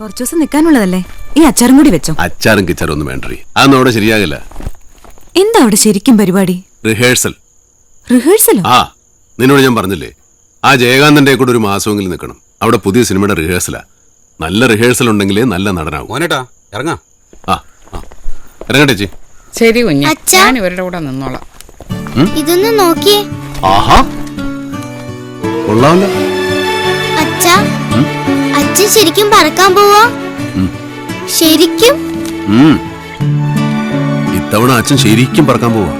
കുറച്ചു ദിവസം നിൽക്കാനുള്ളതല്ലേ, ഈ അച്ചാറും കൂടി വെച്ചോ. അച്ചാറും കിച്ചാറും ഒന്നും വേണ്ടേ, അതൊന്നും അവിടെ ശരിയാകില്ല. എന്താ അവിടെ ശരിക്കും പരിപാടി? റിഹേഴ്സൽ. റിഹേഴ്സലോ? ആ, നിന്നോട് ഞാൻ പറഞ്ഞില്ലേ, ആ ജയകാന്തന്റെ കൂടെ ഒരു മാസമെങ്കിലും നിൽക്കണം. അവിടെ പുതിയ സിനിമയുടെ റിഹേഴ്സലാ. നല്ല റിഹേഴ്സൽ ഉണ്ടെങ്കിലേ നല്ല നടനാകും. മോനേട്ടാ ഇറങ്ങാം. ആ ഇറങ്ങട്ടെ ചേച്ചി. ശരി കുഞ്ഞ്, ഞാൻ ഇവരുടെ കൂടെ നിന്നോളാം. ഇതൊന്ന് നോക്കിയേ. ആഹാ, കൊള്ളാമല്ലോ. അച്ഛാ, അച്ഛൻ ശരിക്കും പറക്കാൻ പോവാ? ശരിക്കും? ഇത്തവണ അച്ഛൻ ശരിക്കും പറക്കാൻ പോവാ.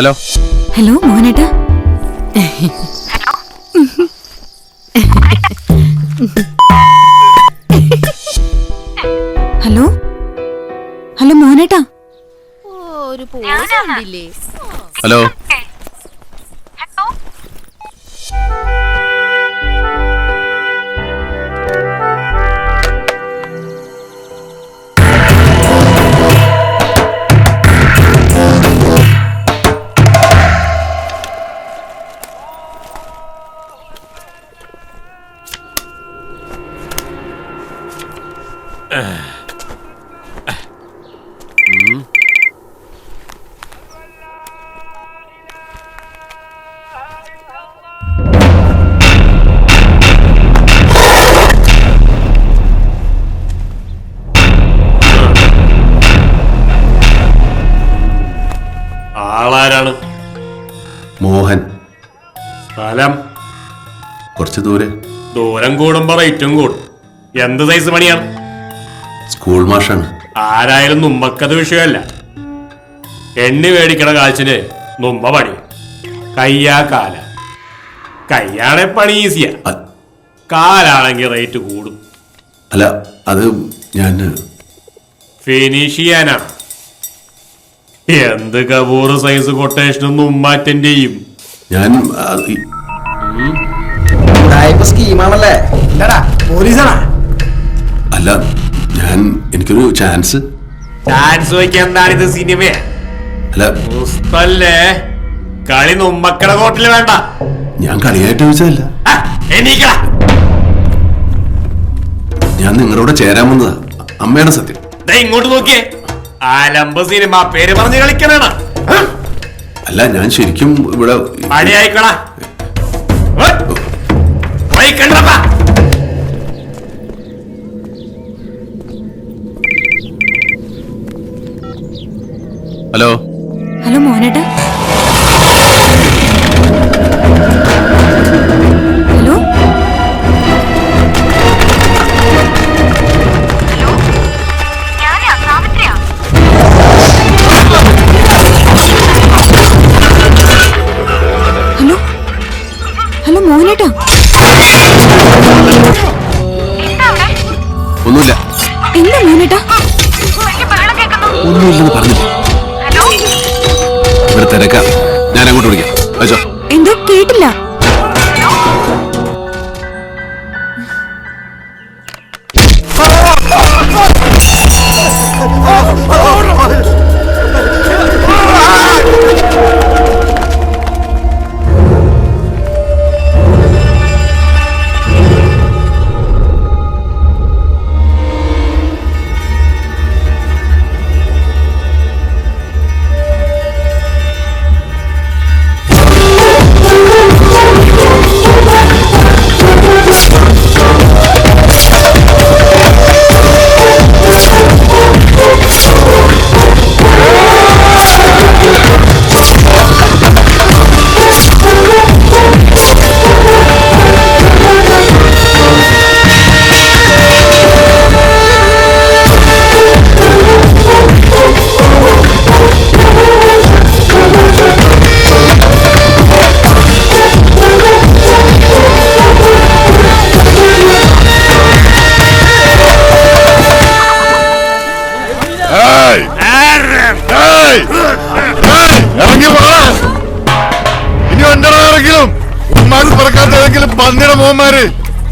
ഹലോ. ഹലോ മോഹനേട്ടാ. ഹലോ ഹലോ മോഹനേട്ടാ. ഹലോ. ആളാരാണ്? മോഹൻ. സ്ഥലം? കുറച്ച് ദൂരെ. ദൂരം കൂടുമ്പോ റേറ്റും കൂടും. എന്ത് സൈസ് പണിയാണ്? സ്കൂൾ മാഷാണ്. ആരായാലും നമ്മക്കത് വിഷയമല്ല. എണ്ണി മേടിക്കണ കാശിന് നമ്മ പണി. കയ്യാ കാല. കയ്യാണെ പണി ഈസിയാ, കാലാണെങ്കിൽ റേറ്റ് കൂടും. അല്ല, അത് ഞാൻ ഫിനിഷ് ചെയ്യാനാണ്. എന്ത് കപൂർ സൈസ് കൊട്ടേഷനൊന്നും ഉമ്മ അറ്റൻഡ് ചെയ്യും. ഞാൻ സ്കീമാണല്ലേ? അല്ല, എനിക്കൊരു ചാൻസ് വയ്ക്കാൻ എന്താണ് ഇത്? സിനിമയാ? അല്ല, പുസ്തല്ലേ? കളി നമ്മക്കടെ കോട്ടില് വേണ്ട. ഞാൻ കളിയായിട്ട് ചോദിച്ചതല്ല. എണീക്കടാ. ഞാൻ നിങ്ങളോട് ചേരാൻ വന്നതാ. അമ്മയാണ് സത്യം. ഇങ്ങോട്ട് നോക്കിയേ. ആലമ്പ് സിനിമ പേര് പറഞ്ഞ് കളിക്കണ. അല്ല, ഞാൻ ശരിക്കും ഇവിടെ പണിയായിക്കടാ. ഹലോ. ഹലോ മോഹനേട്ടാ. ഹലോ. ഹലോ ഹലോ മോഹനേട്ടാ. ഒന്നുമില്ല. എന്താ മോഹനേട്ടാ? ഒന്നുമില്ലെന്ന് പറഞ്ഞില്ലേ? ഇവിടെ തിരക്കാം, ഞാൻ അങ്ങോട്ട് വിളിക്കാം. അയച്ചോ. എന്തോ കേട്ടില്ല.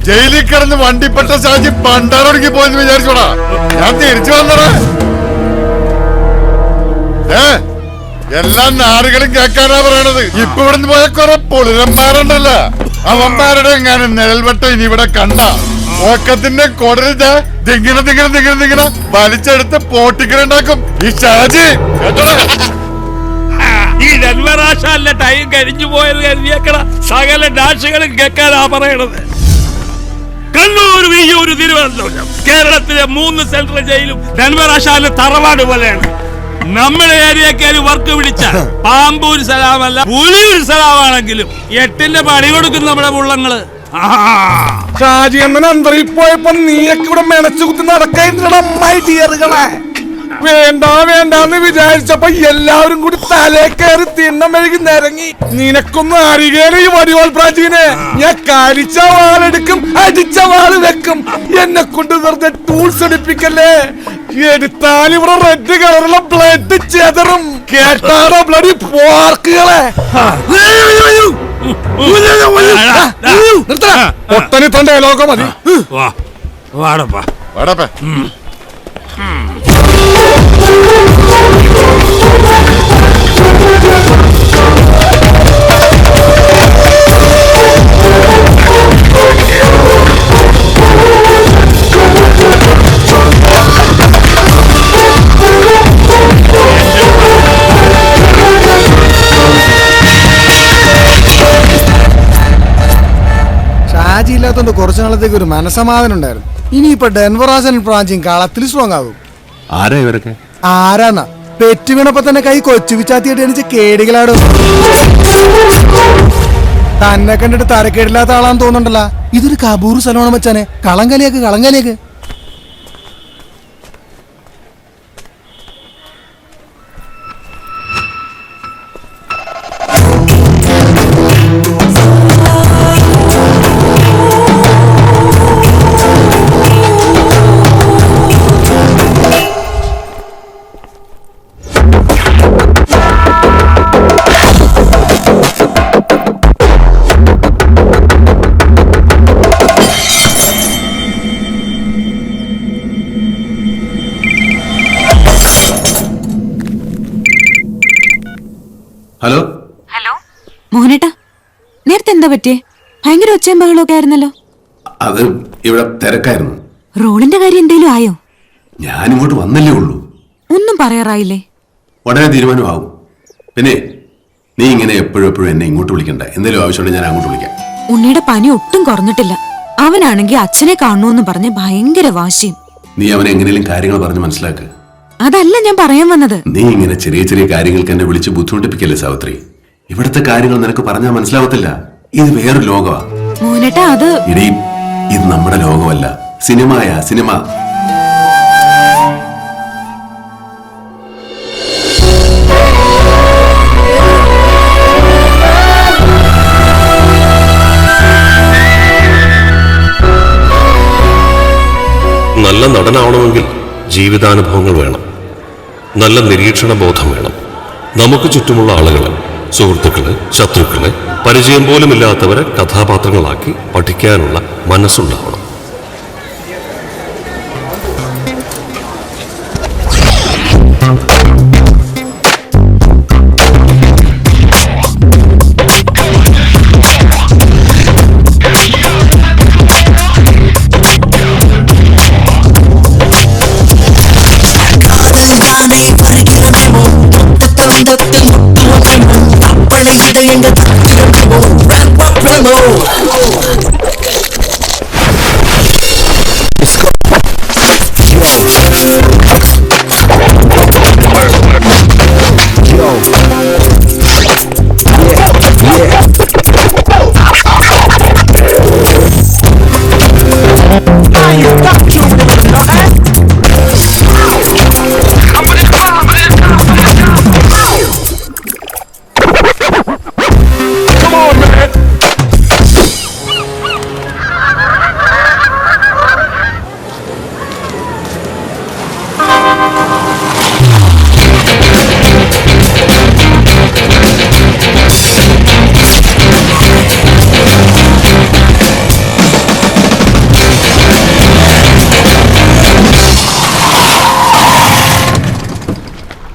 ജയിലിൽ കിടന്ന് വണ്ടിപ്പെട്ട ഷാജി പണ്ടാറൊടുക്കി പോയെന്ന് വിചാരിച്ചോടാ. ഞാൻ തിരിച്ചു വന്നടാ. എല്ലാ നാടുകളും കേൾക്കാനാ പറയണത്. ഇപ്പൊ ഇവിടുന്ന് പോയ കുറെ പൊളിരന്മാരുണ്ടല്ല, അവന്മാരുടെ എങ്ങാനും നിഴൽവട്ട ഇനി ഇവിടെ കണ്ട ഓക്കത്തിന്റെ കൊടരുത് ദിങ്ങനെ വലിച്ചെടുത്ത് പോട്ടിക്കലുണ്ടാക്കും ഈ ഷാജി. കേട്ടോടാ, ഈ ജന്മരാശാലിന്റെ ടൈം കഴിഞ്ഞു പോയത് കരുതിയേക്കണ സകല രാശികളും കേൾക്കാനാ പറയണത്. കണ്ണൂർ, വിയ്യൂർ, തിരുവനന്തപുരം, കേരളത്തിലെ 3 സെൻട്രൽ ജയിലും ജന്മരാശാലിന്റെ തറവാട് പോലെയാണ്. നമ്മുടെ ഏരിയക്ക് ഒരു വർക്ക് പിടിച്ച പാമ്പൂർ സലാമല്ല പുലിയൂർ സലാമാണെങ്കിലും 8ന്റെ പണി കൊടുക്കും നമ്മുടെ പുള്ളങ്ങള്. ഷാജി അണ്ണൻ അന്തറിൽ പോയപ്പോ നീയൊക്കെ ഇവിടെ മെനച്ചു കുത്തി നടക്കാറുകളെ. വേണ്ടാന്ന് വിചാരിച്ചപ്പോ എല്ലാവരും കൂടി തലേ കയറി തിണ്ണം മെഴുകി നിരങ്ങി. നിനക്കൊന്നും അറിയേല ഈ വടിവാൾ പ്രാചീനെ. ഞാൻ കരിച്ച വാളെടുക്കും, അടിച്ച വാള് വെക്കും. എന്നെ കൊണ്ട് വെറുതെ ടൂൾസ് എടുപ്പിക്കല്ലേ. എടുത്താൽ ഇവിടെ റെഡ് കളറുള്ള ബ്ലഡ് ചെതറും. കേട്ടാറോ ബ്ലഡി പോർക്കുകളെ. ഒട്ടനി തന്റെ ഡയലോഗ് മതി. വാടപ്പാ വാടപ്പേ. ഷാജി ഇല്ലാത്തോണ്ട് കുറച്ചു നാളത്തേക്ക് ഒരു മനസമാധാനം ഉണ്ടായിരുന്നു. ഇനിയിപ്പൊ ഡെൻവറാസൻ പ്രാഞ്ചിങ് കളത്തിൽ സ്ട്രോങ് ആകും. ആരാ ഇവരൊക്കെ? ആരാന്നാ പെറ്റ് വീണപ്പോ തന്നെ കൈ കൊച്ചു വിച്ചാത്തിയിട്ട് എണിച്ച് കേടികളാടും. തന്നെ കണ്ടിട്ട് തരക്കേടില്ലാത്ത ആളാന്ന് തോന്നുന്നുണ്ടല്ലോ. ഇതൊരു കബൂർ സ്ഥലമാണ് മച്ചാനെ. കളങ്കലിയൊക്കെ. ഹലോ മോഹനേട്ടാ, നേരത്തെ എന്താ പറ്റിയേ? ഭയങ്കര ഒച്ചയും ബഹളമൊക്കെ ആയിരുന്നല്ലോ. അത് ഇവിടെ തിരക്കായിരുന്നു. റോളിന്റെ കാര്യം എന്തേലും ആയോ? ഞാനിങ്ങോട്ട് വന്നല്ലേ ഉള്ളൂ. ഒന്നും പറയാറായില്ലേ? ഉടനെ തീരുമാനമാവും. പിന്നെ നീ ഇങ്ങനെ എപ്പോഴും എന്നെ ഇങ്ങോട്ട് വിളിക്കണ്ട. എന്തെങ്കിലും ആവശ്യമുണ്ടെങ്കിൽ ഞാൻ അങ്ങോട്ട് വിളിക്കാം. ഉണ്ണിയുടെ പനി ഒട്ടും കുറഞ്ഞിട്ടില്ല. അവനാണെങ്കിൽ അച്ഛനെ കാണണമെന്ന് പറഞ്ഞ് ഭയങ്കര വാശിയും. നീ അവനെ എങ്ങനെയും കാര്യങ്ങൾ പറഞ്ഞ് മനസ്സിലാക്ക്. അതല്ല ഞാൻ പറയാൻ വന്നത്. നീ ഇങ്ങനെ ചെറിയ കാര്യങ്ങൾക്ക് എന്നെ വിളിച്ച് ബുദ്ധിമുട്ടിപ്പിക്കല്ലേ സാവിത്രി. ഇവിടുത്തെ കാര്യങ്ങൾ നിനക്ക് പറഞ്ഞാൽ മനസ്സിലാവത്തില്ല. ഇത് വേറൊരു ലോകമാ മോഹനേട്ടാ. അത് ഇടീ, ഇത് നമ്മുടെ ലോകമല്ല, സിനിമ. നല്ല നടനാവണമെങ്കിൽ ജീവിതാനുഭവങ്ങൾ വേണം, നല്ല നിരീക്ഷണ ബോധം വേണം. നമുക്ക് ചുറ്റുമുള്ള ആളുകളെ, സുഹൃത്തുക്കളെ, ശത്രുക്കളെ, പരിചയം പോലുമില്ലാത്തവരെ കഥാപാത്രങ്ങളാക്കി പഠിക്കാനുള്ള മനസ്സുണ്ടാവണം.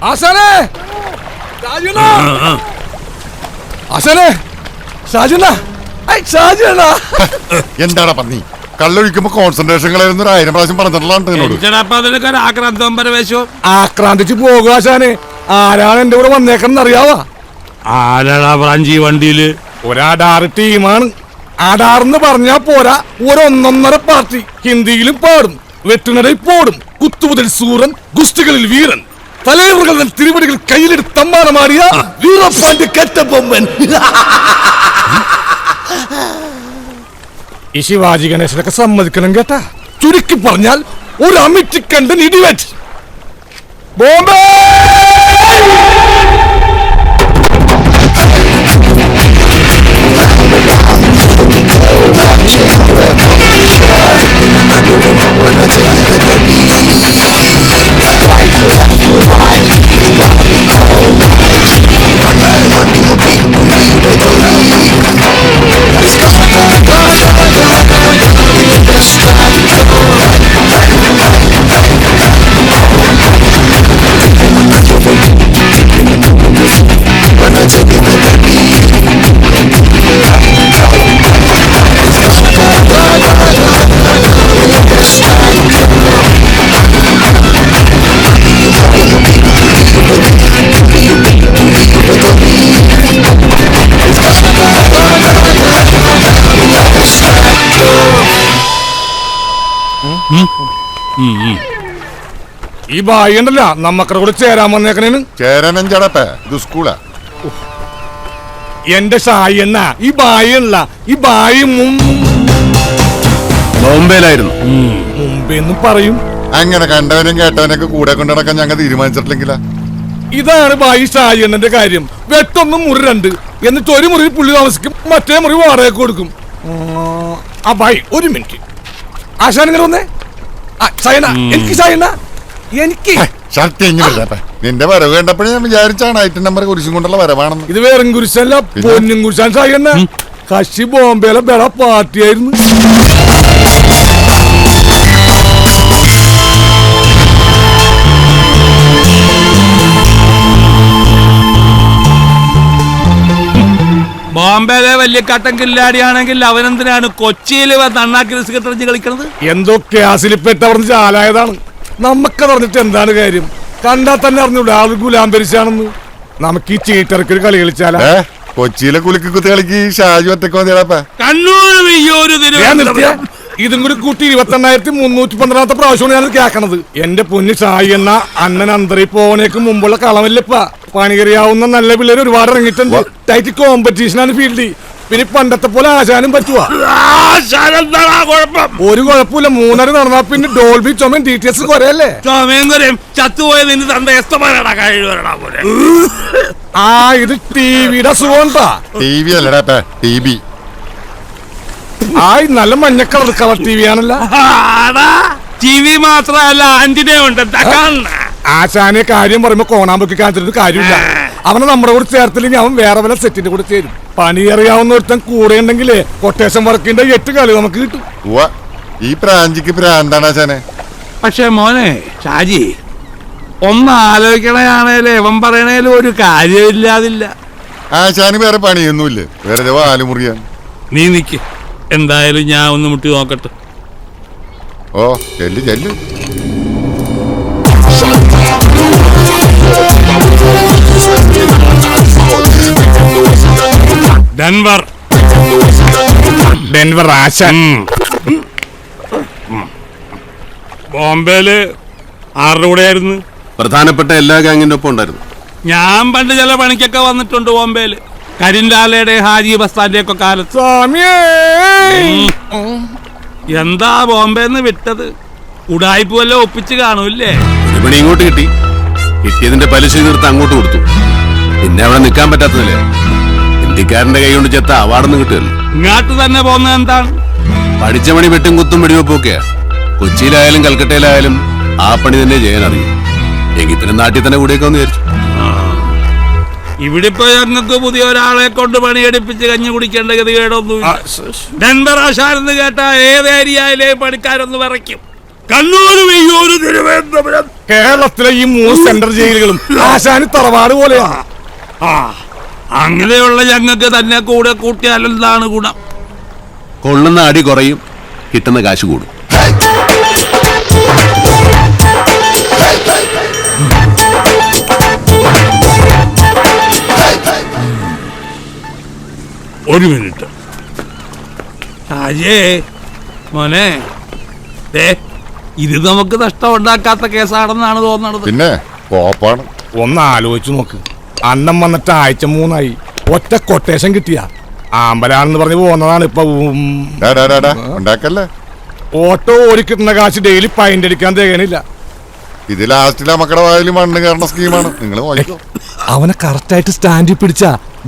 ആശാനേ ഷാജുണ്ണാ! ആശാനേ ഷാജുണ്ണാ! ഐ, ഷാജുണ്ണാ! എന്താടാ പന്നി കള്ളൊഴിക്കുമ്പോ കോൺസെൻട്രേഷൻ കളയുന്ന 1000 പ്രാവശ്യം പറഞ്ഞിട്ടുള്ള ആക്രാന്തം പരവേശോ ആക്രാന്തിച്ച് പോകുക ആശാനെ. ആരാണ് എന്റെ കൂടെ വന്നേക്കെന്ന് അറിയാവാ? ആരാടാ ബ്രാഞ്ചി വണ്ടിയില്? ഒരാടാറ് ടീമാണ്. ആടാറെന്ന് പറഞ്ഞാ പോരാ, ഒരൊന്നൊന്നര പാർട്ടി. ഹിന്ദിയിലും പാടും, വെട്ടുനടയിൽ പോടും, കുത്തുമുതൽ സൂരൻ, ഗുസ്തികളിൽ വീരൻ, തലൈവറുകൾ തിരുവടികൾ കയ്യിലെടുത്ത് തമ്മാനമാടിയ വീരപ്പാന്റെ കെട്ടബൊമ്മൻ. ഈ ശിവാജി ഗണേശനൊക്കെ സമ്മതിക്കണം കേട്ടാ. ചുരുക്കി പറഞ്ഞാൽ ഒരു അമിറ്റിക്കണ്ടൻ ഇടിവെറ്റ്. ബോംബെ! ഈ ബായി ഉണ്ടല്ല നമ്മക്കടെ കൂടെ ചേരാൻ വന്നേക്കണേന്. ചേരാനഞ്ചടപ്പേ ഇത് സ്കൂളാ. എന്റെ ഷായി എന്ന ഈ ബായി ഉള്ള ഈ ബായി ബോംബെയിലായിരുന്നു. മുമ്പെന്നും പറയും. അങ്ങനെ കണ്ടവനും കേട്ടവനൊക്കെ കൂടെ കൊണ്ട് നടക്കാൻ ഞങ്ങൾ തീരുമാനിച്ചിട്ടില്ലെങ്കിലാ. ഇതാണ് ബായി ഷായി എണ്ണന്റെ കാര്യം. വെട്ടൊന്നും മുറി 2, എന്നിട്ട് ഒരു മുറി പുള്ളി താമസിക്കും, മറ്റേ മുറി വാടകയ്ക്ക് കൊടുക്കും. ആ ബായി ഒരു മിനിറ്റ്. ആശാൻ ഇങ്ങനെ വന്നേ. ഷായണ്ണ എനിക്ക്, ഷായണ്ണ എനിക്ക് ശക്തി നിന്റെ വരവ് കണ്ടപ്പോഴേ ഞാൻ വിചാരിച്ചാണ് ഐറ്റം നമ്പർ കുരിശും കൊണ്ടുള്ള വരവാണെന്ന്. ഇത് വേറും കുരിശല്ല, പൊന്നും കുരിശാൻ. ഷായണ്ണ കശി ബോംബെയിലെ ബെട പാർട്ടിയായിരുന്നു. ബോംബെയിലെ വലിയ കട്ടൻ കില്ലാടിയാണെങ്കിൽ അവനെന്തിനാണ് കൊച്ചിയില് നന്നാക്കി റിസ്ക് കളിക്കണത്? എന്തോ ക്യാസിൽപ്പെട്ടവർന്ന് ചാലായതാണ്. നമുക്കത് അറിഞ്ഞിട്ട് എന്താണ് കാര്യം? കണ്ടാൽ തന്നെ അറിഞ്ഞൂടെ ആള് ഗുലാംബരിച്ചാണെന്ന്. നമുക്ക് ഈ ചീട്ടറക്കൊരു കളി കളിച്ചാലാ? കൊച്ചിയിലെ കുലുക്കി കുത്തി കളിക്ക് ഷാജു ഒറ്റക്ക് മതിയാടാ. ഇതും കൂടി കൂട്ടി 28,312 പ്രാവശ്യമാണ് ഞാൻ കേൾക്കണത്. എന്റെ പൊന്നു ഷായി എന്ന അണ്ണൻ അന്തരി പോണേക്ക് മുമ്പുള്ള കളമല്ലപ്പ. പണികറിയാവുന്ന നല്ല പിള്ളേർ ഒരുപാട് ഇറങ്ങിയിട്ടുണ്ട്. ടൈറ്റ് കോമ്പറ്റീഷനാണ് ഫീൽഡ്. പിന്നെ പണ്ടത്തെ പോലെ ആശാനും പറ്റുവാ? ഒരു കുഴപ്പമില്ല. 3:30 നടന്നാ പിന്നെ ഡോൾബി ചുമൻ DTS കുറയല്ലേ? ആ ഇത് ടിവിയുടെ അസുഖണ്ടാ. TV അല്ലടാ TV. നല്ല മഞ്ഞ കളർ TV ആണല്ലോ. TV മാത്രല്ല ആന്റിനെ ഉണ്ട്. ആശാനെ കാര്യം പറയുമ്പോ കോണാമ്പൊക്കെ കാണിച്ചിട്ട് കാര്യമില്ല. അവനെ നമ്മുടെ കൂടെ ചേർത്തില്ലെങ്കിൽ അവൻ വേറെ വല്ല സെറ്റിന്റെ കൂടെ ചേരും. പണി അറിയാവുന്ന ഒരുത്തൻ കൂടെ ഉണ്ടെങ്കിലേ കൊട്ടേഷൻ വർക്കിന്റെ 8 കളി നമുക്ക് കിട്ടും. ഈ പ്രാഞ്ചിക്ക് പ്രാന്താണ് ആശാനെ. പക്ഷെ മോനെ ഷാജി ഒന്ന് ആലോചിക്കണയാണേലും ഇവൻ പറയണേലും ഒരു കാര്യമില്ലാതില്ല. ആശാന് വേറെ പണിയൊന്നുമില്ല, വെറുതെ വാലുമുറിയാൻ. നീ നിക്ക്, എന്തായാലും ഞാൻ ഒന്ന് മുട്ടി നോക്കട്ടെ. ഓ ചെല്ലു ചെല്ലു. ഡെൻവർ ആശാൻ. ബോംബെയില് ആരുടെ കൂടെ ആയിരുന്നു? പ്രധാനപ്പെട്ട എല്ലാ ഗാങ്ങിന്റെ ഒപ്പം ഉണ്ടായിരുന്നു. ഞാൻ പണ്ട് ചില പണിക്കൊക്കെ വന്നിട്ടുണ്ട് ബോംബെയില്. കരിൻലാലയുടെ ഹാജി ബസ്താന്റെ ഒക്കെ കാലത്ത്. എന്താ ബോംബെന്ന് വിട്ടത്? ഉടായ്പ വല്ല ഒപ്പിച്ച് കാണൂല്ലേ? ഒരു പണി ഇങ്ങോട്ട് കിട്ടി, കിട്ടിയതിന്റെ പലിശ തീർത്ത് അങ്ങോട്ട് കൊടുത്തു. പിന്നെ അവിടെ നിൽക്കാൻ പറ്റാത്തതല്ലേ, ഹിന്ദിക്കാരന്റെ കൈ കൊണ്ട് ചെത്ത അവാർഡൊന്നും കിട്ടുമല്ലോ. ഇങ്ങോട്ട് തന്നെ പോകുന്നത് എന്താണ്? പഠിച്ച പണി വെട്ടും കുത്തും വെടിവെപ്പൊക്കെയാ. കൊച്ചിയിലായാലും കൽക്കട്ടയിലായാലും ആ പണി തന്നെ ചെയ്യാൻ അറിയും. എങ്കിൽ പിന്നെ നാട്ടിൽ തന്നെ കൂടെയൊക്കെ ഒന്ന് വിചാരിച്ചു. ഇവിടെ ഇപ്പൊ ഞങ്ങൾക്ക് പുതിയ ഒരാളെ കൊണ്ട് പണിയെടുപ്പിച്ച് കഞ്ഞി കുടിക്കേണ്ട ഗതികേടൊന്നും. ഡെൻവർ ആശാൻ എന്ന് കേട്ടാ ഏത് ഏരിയയിലെ പണിക്കാരൊന്ന് വിറയ്ക്കും. കണ്ണൂർ വെയ്യൂർ തിരുവനന്തപുരം. കേരളത്തിലെ ഈ 3 സെൻട്രൽ ജയിലുകളും ആശാന് തറവാട് പോലെയാണ്. ആ അങ്ങനെയുള്ള ഞങ്ങൾക്ക് തന്നെ കൂടെ കൂട്ടിയാൽ എന്താണ് ഗുണം? കൊള്ളുന്ന അടി കുറയും, കിട്ടുന്ന കാശ് കൂടും. ഒരു മിനിറ്റ്. ഷാജേ മോനെ, ഇത് നമുക്ക് നഷ്ടമുണ്ടാക്കാത്ത കേസാണെന്നാണ് തോന്നണത്. പിന്നെ കോപ്പാണ്. ഒന്ന് ആലോചിച്ചു നോക്ക്. അന്നം വന്നിട്ട് ആഴ്ച 3 ഒറ്റ കൊട്ടേഷൻ കിട്ടിയ ആമ്പലാണെന്ന് പറഞ്ഞ് പോകുന്നതാണ് ഇപ്പൊ. ഉണ്ടാക്കല്ലേ. ഓട്ടോ ഓടിക്കിട്ടുന്ന കാശ് ഡെയിലി പൈൻ്റ് അടിക്കാൻ തികയണില്ല. ഇത് ലാസ്റ്റിലെ മക്കളുടെ വായിൽ മണ്ണ് കയറുന്ന സ്കീമാണ്. നിങ്ങൾ നോക്കിക്കോ. അവനെ കറക്റ്റായിട്ട് സ്റ്റാൻഡിൽ പിടിച്ച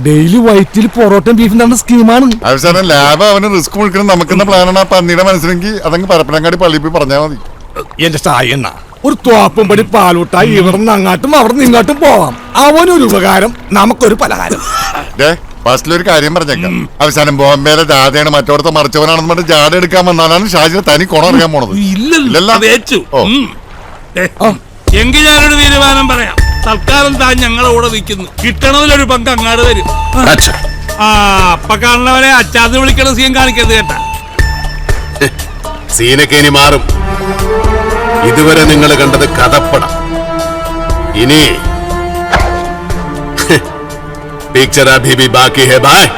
ഡെയിലി വൈറ്റിൽ പൊറോട്ടയും ബീഫും തന്ന സ്കീമാണ്. അവസാനം ലാബ് അവന് റിസ്ക് മുഴുക്കണം നമുക്കെന്ന പ്ലാനാണ്. ആ പന്നിയുടെ മനസ്സിലെങ്കിൽ അതങ്ങ് പരപ്പനങ്ങാടി പള്ളിയിൽ പോയി പറഞ്ഞാൽ മതി. എന്റെ ഷായി എണ്ണ ഒരു തോപ്പും പടി പാലൂട്ടായി ഇവിടുന്ന് അങ്ങാട്ടും അവിടുന്ന് ഇങ്ങോട്ടും പോവാം. അവനൊരു ഉപകാരം, നമുക്കൊരു പലഹാരം. ഫസ്റ്റിലൊരു കാര്യം പറഞ്ഞേക്കാം. അവസാനം ബോംബെയിലെ ജാഥയാണ് മറ്റോടത്തെ മറിച്ചവനാണെന്ന് പറഞ്ഞ് ജാഥ എടുക്കാൻ വന്നാലാണ് ഷാജിനെ തനി കുണം അറിയാൻ പോണത്. എങ്കിൽ ഞാനൊരു തീരുമാനം പറയാം. തൽക്കാലം താൻ ഞങ്ങളെ കൂടെ നിൽക്കുന്നു. കിട്ടണതിലൊരു പങ്ക് അങ്ങാട് വരും. അപ്പ കാണുന്നവരെ അച്ചാന്ന് വിളിക്കണ സീൻ കാണിക്കരുത് കേട്ടാ. സീനൊക്കെ ഇനി മാറും. ഇതുവരെ നിങ്ങൾ കണ്ടത് കഥപ്പടം. ഇനി പിക്ചർ അഭി ഭി ബാക്കി ഹെ ഭായ്.